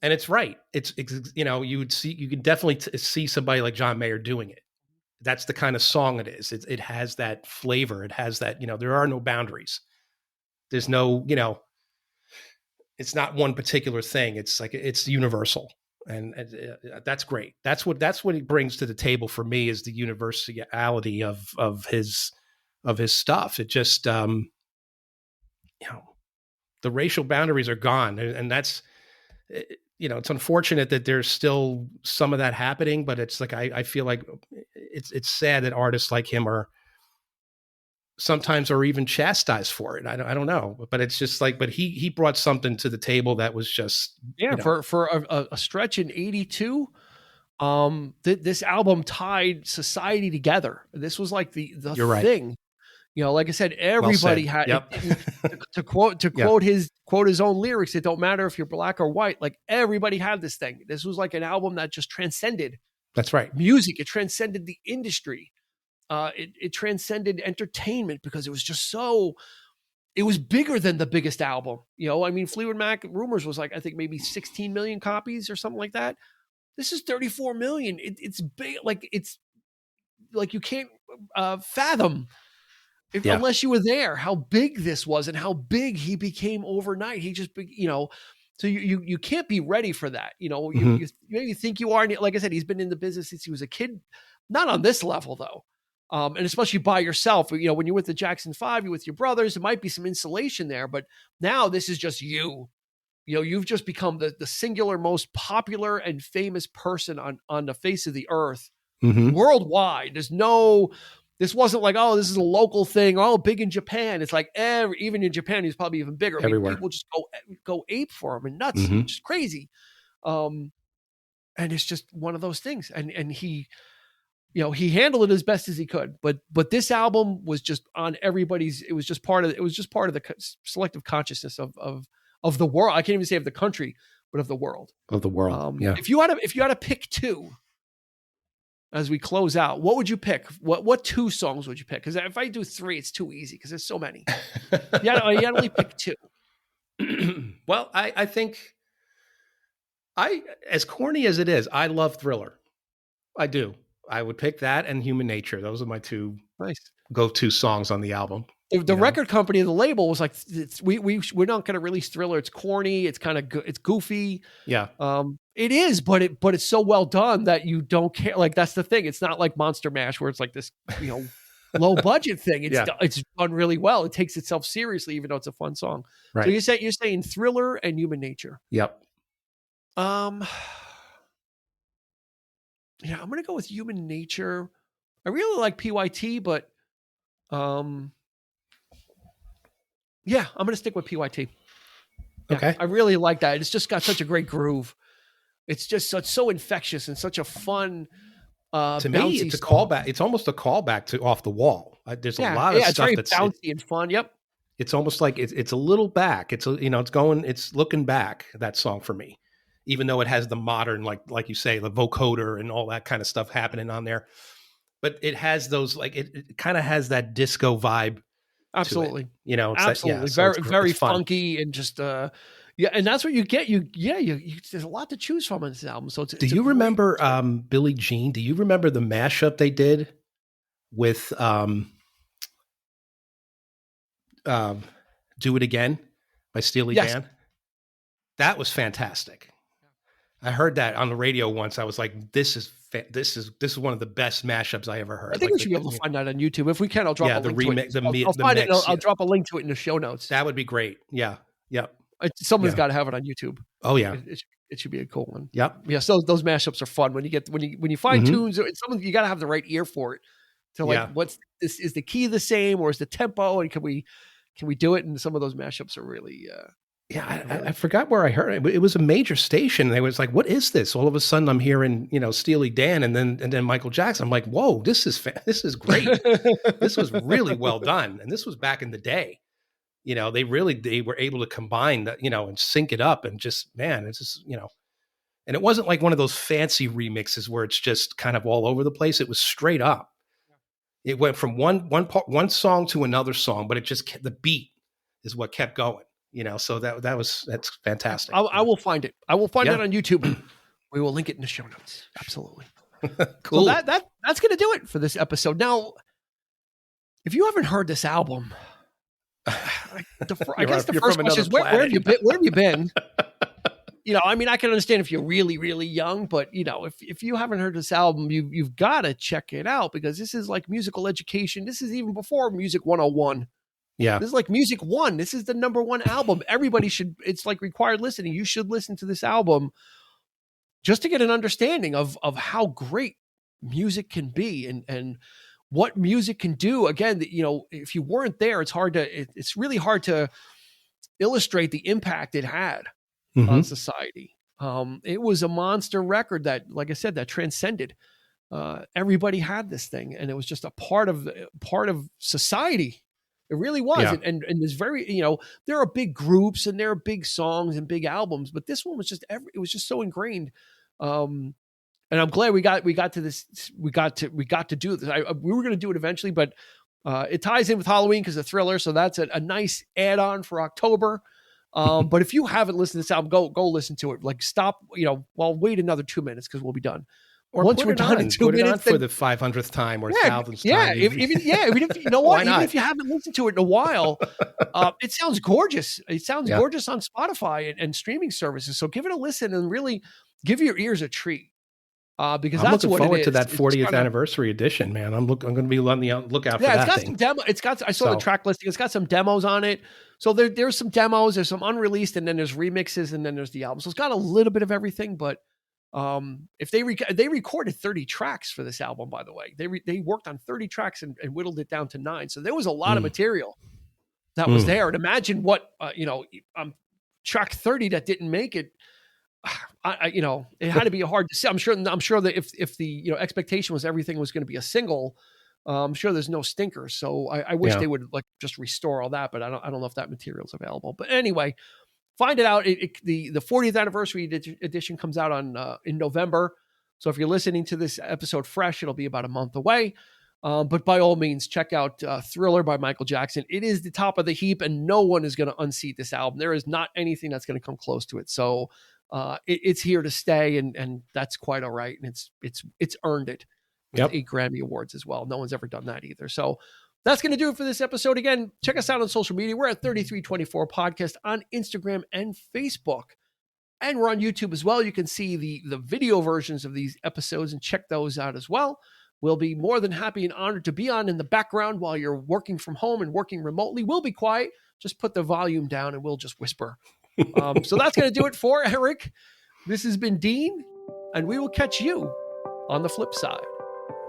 And it's right. It's you could definitely see somebody like John Mayer doing it. That's the kind of song it is. It has that flavor. It has that, there are no boundaries. There's no, it's not one particular thing. It's like, it's universal. And that's great. That's what he brings to the table for me, is the universality of his stuff. It just, the racial boundaries are gone. And that's, it's unfortunate that there's still some of that happening, but it's like, I feel like it's sad that artists like him are sometimes are even chastised for it. I don't know, but it's just like, but he brought something to the table that was just, for a stretch in 82. This album tied society together. This was like the thing. Right. Like I said, everybody had to quote his own lyrics. It don't matter if you're black or white. Like, everybody had this thing. This was like an album that just transcended. That's right. Music. It transcended the industry. It transcended entertainment, because it was just it was bigger than the biggest album. Fleetwood Mac, Rumors was like, I think maybe 16 million copies or something like that. This is 34 million. It's big. Like, it's like, you can't fathom, unless you were there, how big this was and how big he became overnight. He just, so you can't be ready for that. You think you are. And like I said, he's been in the business since he was a kid, not on this level though. And especially by yourself, when you're with the Jackson 5, you're with your brothers, there might be some insulation there, but now this is just you. You've just become the singular most popular and famous person on the face of the earth, worldwide. This wasn't like, oh, this is a local thing. Oh, big in Japan. It's like even in Japan, he's probably even bigger. Everywhere. People just go ape for him and nuts. It's just crazy. And it's just one of those things. And he, he handled it as best as he could. But this album was just on everybody's. It was just part of the selective consciousness of the world. I can't even say of the country, but of the world. Of the world. If you had to pick two, as we close out, what would you pick? What two songs would you pick? Because if I do three, it's too easy because there's so many. You had to only pick two. Well, I think as corny as it is, I love Thriller. I do. I would pick that and Human Nature. Those are my two go-to songs on the album. The record company, the label was like, we're not going to release Thriller. It's corny. It's kind of it's goofy. Yeah. It is, but it's so well done that you don't care. Like, that's the thing. It's not like Monster Mash where it's like this, low budget thing. It's done really well. It takes itself seriously, even though it's a fun song. Right. So you're saying Thriller and Human Nature. Yep. I'm going to go with Human Nature. I really like PYT, but I'm going to stick with PYT. Yeah, okay. I really like that. It's just got such a great groove. It's just so infectious and such a fun, to me, it's a callback. It's almost a callback to Off the Wall. There's a lot of stuff very that's bouncy and fun. Yep. It's almost like it's a little back. It's looking back, that song for me, even though it has the modern, like you say, the vocoder and all that kind of stuff happening on there. But it has those, like, it kind of has that disco vibe. Absolutely. It's absolutely. Very funky and just, and that's what you get. There's a lot to choose from on this album. So do you remember Billie Jean? Do you remember the mashup they did with Do It Again by Steely Dan? That was fantastic. I heard that on the radio once. I was like, this is one of the best mashups I ever heard. I think we should be able to find that on YouTube. If we can, I'll drop a link to it. I'll find it. I'll drop a link to it in the show notes. That would be great. Yeah. Yep. Someone's got to have it on YouTube. Oh yeah. It should be a cool one. Yep. Yeah. So those mashups are fun when you find tunes. It's something you got to have the right ear for it. To is the key the same, or is the tempo, and can we do it? And some of those mashups are really Yeah, I forgot where I heard it. It was a major station. They was like, "What is this?" All of a sudden, I'm hearing, Steely Dan, and then Michael Jackson. I'm like, "Whoa, this is great. This was really well done." And this was back in the day. They were able to combine that, and sync it up, and just, man, it's just, and it wasn't like one of those fancy remixes where it's just kind of all over the place. It was straight up. It went from one song to another song, but it just the beat is what kept going. So that's fantastic. I will find it. I will find it on YouTube. We will link it in the show notes. Absolutely. Cool. So that's going to do it for this episode. Now, if you haven't heard this album, I guess the first question is, where have you been? Where have you been? I can understand if you're really, really young, but if you haven't heard this album, you've got to check it out, because this is like musical education. This is even before Music 101. Yeah. This is like Music 1. This is the number one album. Everybody it's like required listening. You should listen to this album just to get an understanding of how great music can be and what music can do. Again, if you weren't there, it's really hard to illustrate the impact it had on society. It was a monster record that, like I said, that transcended. Everybody had this thing, and it was just a part of society. It really was. Yeah. And there's very, there are big groups and there are big songs and big albums, but this one was just, it was just so ingrained. And I'm glad we got to this. We got to do this. We were going to do it eventually, but it ties in with Halloween because of Thriller. So that's a nice add-on for October. But if you haven't listened to this album, go listen to it. Like, stop, wait another 2 minutes because we'll be done. Or once we're done in 2 minutes, for the 500th time or 1,000th time. Yeah, even if you know what, even if you haven't listened to it in a while, it sounds gorgeous. It sounds gorgeous on Spotify and streaming services. So give it a listen and really give your ears a treat. Because I'm that's looking what forward it is. to that 40th anniversary edition, man. I'm going to be on the lookout for that. Yeah, it's got some demo. I saw the track listing. It's got some demos on it. So there's some demos. There's some unreleased, and then there's remixes, and then there's the album. So it's got a little bit of everything, but. If they recorded 30 tracks for this album, by the way, they worked on 30 tracks and whittled it down to 9. So there was a lot of material that was there. And imagine what, track 30 that didn't make it. It had to be hard to see. I'm sure that if the, expectation was everything was going to be a single, I'm sure there's no stinkers. So I wish they would just restore all that, but I don't know if that material is available. But anyway, find it out. The 40th anniversary edition comes out in November. So if you're listening to this episode fresh, it'll be about a month away. But by all means, check out Thriller by Michael Jackson. It is the top of the heap, and no one is going to unseat this album. There is not anything that's going to come close to it. So it's here to stay, and that's quite all right. And it's earned it. With 8 Grammy Awards as well. No one's ever done that either. So that's going to do it for this episode. Again, check us out on social media. We're at 3324 Podcast on Instagram and Facebook. And we're on YouTube as well. You can see the video versions of these episodes and check those out as well. We'll be more than happy and honored to be on in the background while you're working from home and working remotely. We'll be quiet. Just put the volume down and we'll just whisper. So that's going to do it for Eric. This has been Dean, and we will catch you on the flip side.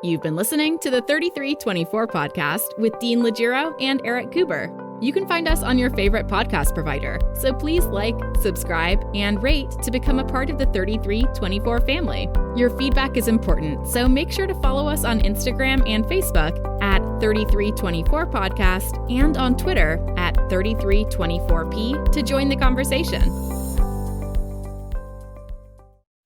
You've been listening to the 3324 Podcast with Dean Legiro and Eric Kuber. You can find us on your favorite podcast provider, so please like, subscribe, and rate to become a part of the 3324 family. Your feedback is important, so make sure to follow us on Instagram and Facebook at 3324 Podcast and on Twitter at 3324P to join the conversation.